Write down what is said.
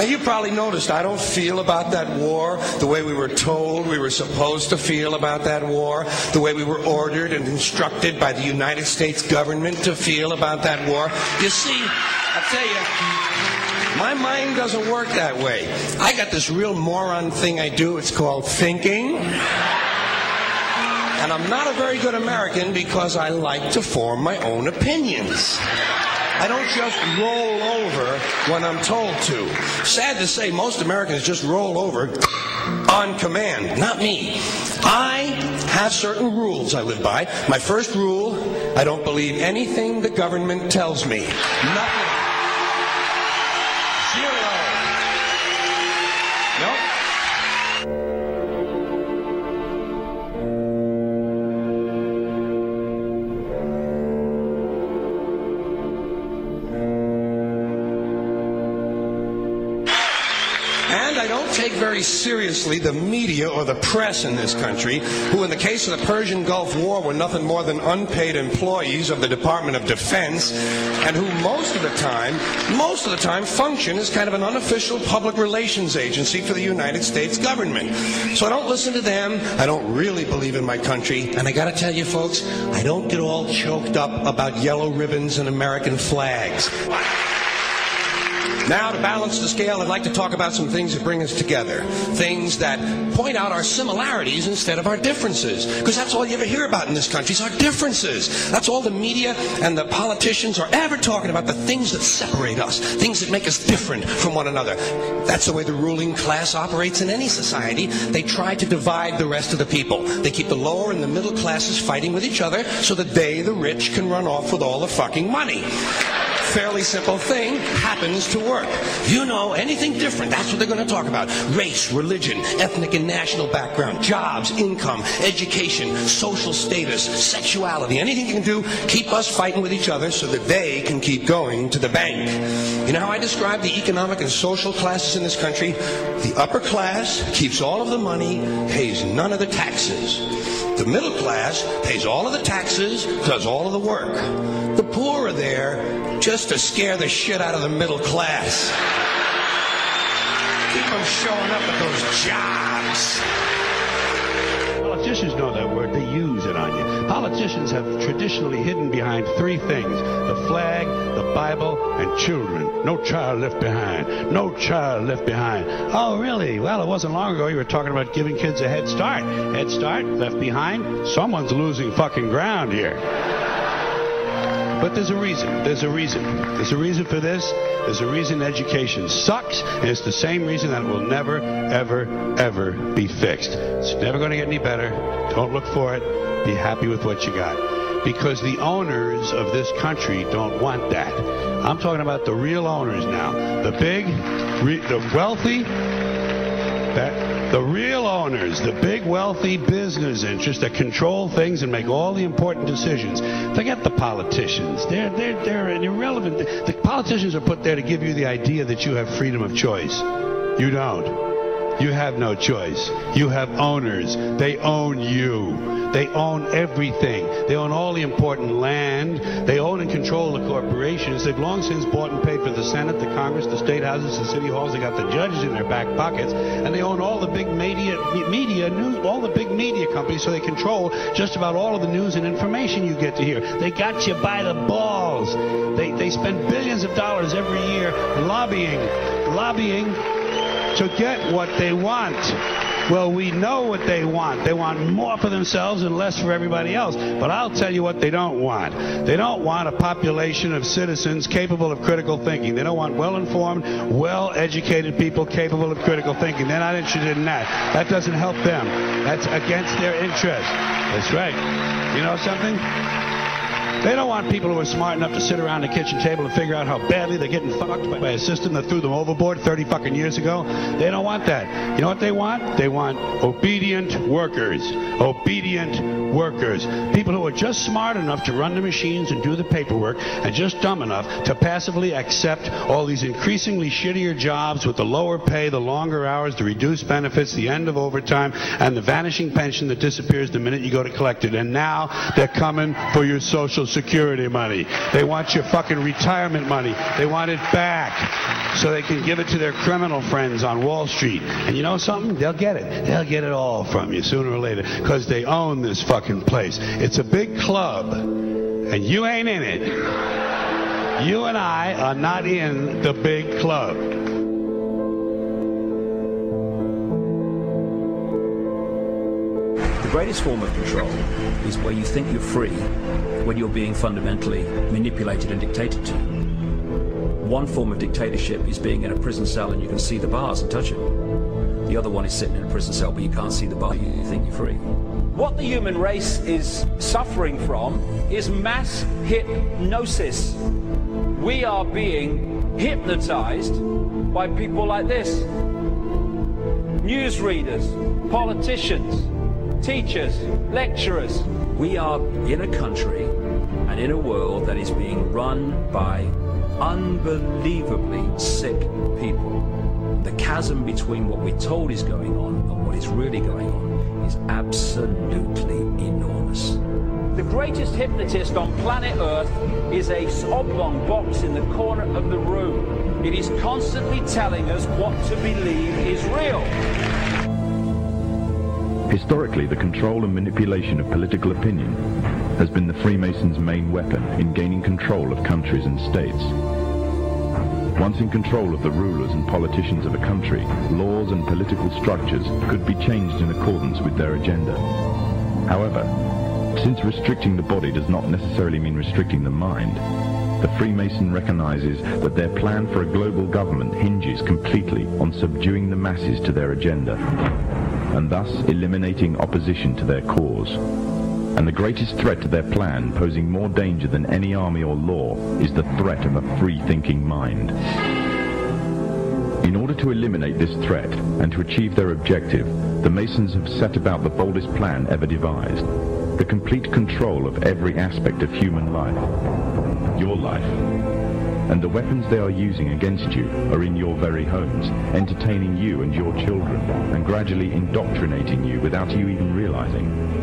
Now, you probably noticed I don't feel about that war the way we were told we were supposed to feel about that war, the way we were ordered and instructed by the United States government to feel about that war. You see, I'll tell you, my mind doesn't work that way. I got this real moron thing I do. It's called thinking. And I'm not a very good American because I like to form my own opinions. I don't just roll over when I'm told to. Sad to say, most Americans just roll over on command. Not me. I have certain rules I live by. My first rule, I don't believe anything the government tells me. Nothing. Zero. Nope. I don't take very seriously the media or the press in this country, who in the case of the Persian Gulf War were nothing more than unpaid employees of the Department of Defense, and who most of the time function as kind of an unofficial public relations agency for the United States government. So I don't listen to them. I don't really believe in my country. And I gotta tell you folks, I don't get all choked up about yellow ribbons and American flags. Now, to balance the scale, I'd like to talk about some things that bring us together. Things that point out our similarities instead of our differences. Because that's all you ever hear about in this country is our differences. That's all the media and the politicians are ever talking about, the things that separate us, things that make us different from one another. That's the way the ruling class operates in any society. They try to divide the rest of the people. They keep the lower and the middle classes fighting with each other so that they, the rich, can run off with all the fucking money. Fairly simple thing, happens to work. You know, anything different, that's what they're going to talk about. Race, religion, ethnic and national background, jobs, income, education, social status, sexuality, anything you can do, keep us fighting with each other so that they can keep going to the bank. You know how I describe the economic and social classes in this country? The upper class keeps all of the money, pays none of the taxes. The middle class pays all of the taxes, does all of the work. The poor are there just to scare the shit out of the middle class. Keep them showing up at those jobs. Politicians know that word. They use it on you. Politicians have traditionally hidden behind three things: the flag, the Bible, and children. No child left behind. No child left behind. Oh, really? Well, it wasn't long ago you were talking about giving kids a head start. Head start, left behind. Someone's losing fucking ground here. But there's a reason. There's a reason. There's a reason for this. There's a reason education sucks, and it's the same reason that it will never, ever, ever be fixed. It's never going to get any better. Don't look for it. Be happy with what you got. Because the owners of this country don't want that. I'm talking about the real owners now. The big, the wealthy, the real owners, the big wealthy business interests that control things and make all the important decisions. Forget the politicians. They're irrelevant. The politicians are put there to give you the idea that you have freedom of choice. You don't. You have no choice. You have owners. They own you. They own everything. They own all the important land. They own and control the corporations. They've long since bought and paid for the Senate, the Congress, the state houses, the city halls. They got the judges in their back pockets, and they own all the big media news, all the big media companies. So they control just about all of the news and information you get to hear. They got you by the balls. They spend billions of dollars every year lobbying to get what they want. Well, we know what they want. They want more for themselves and less for everybody else. But I'll tell you what they don't want. They don't want a population of citizens capable of critical thinking. They don't want well-informed, well-educated people capable of critical thinking. They're not interested in that. That doesn't help them. That's against their interest. That's right. You know something? They don't want people who are smart enough to sit around the kitchen table and figure out how badly they're getting fucked by a system that threw them overboard 30 fucking years ago. They don't want that. You know what they want? They want obedient workers. Obedient workers, people who are just smart enough to run the machines and do the paperwork, and just dumb enough to passively accept all these increasingly shittier jobs with the lower pay, the longer hours, the reduced benefits, the end of overtime, and the vanishing pension that disappears the minute you go to collect it. And now they're coming for your Social Security money. They want your fucking retirement money. They want it back so they can give it to their criminal friends on Wall Street. And you know something? They'll get it. They'll get it all from you sooner or later because they own this fucking place. It's a big club, and you ain't in it. You and I are not in the big club. The greatest form of control is where you think you're free when you're being fundamentally manipulated and dictated to. One form of dictatorship is being in a prison cell and you can see the bars and touch them. The other one is sitting in a prison cell but you can't see the bar, you think you're free. What the human race is suffering from is mass hypnosis. We are being hypnotized by people like this. Newsreaders, politicians, teachers, lecturers. We are in a country and in a world that is being run by unbelievably sick people. The chasm between what we're told is going on and what is really going on is absolutely enormous. The greatest hypnotist on planet Earth is a oblong box in the corner of the room. It is constantly telling us what to believe is real. Historically, the control and manipulation of political opinion has been the Freemasons' main weapon in gaining control of countries and states. Once in control of the rulers and politicians of a country, laws and political structures could be changed in accordance with their agenda. However, since restricting the body does not necessarily mean restricting the mind, the Freemason recognizes that their plan for a global government hinges completely on subduing the masses to their agenda, and thus eliminating opposition to their cause. And the greatest threat to their plan, posing more danger than any army or law, is the threat of a free-thinking mind. In order to eliminate this threat and to achieve their objective, the Masons have set about the boldest plan ever devised: the complete control of every aspect of human life, your life. And the weapons they are using against you are in your very homes, entertaining you and your children, and gradually indoctrinating you without you even realizing.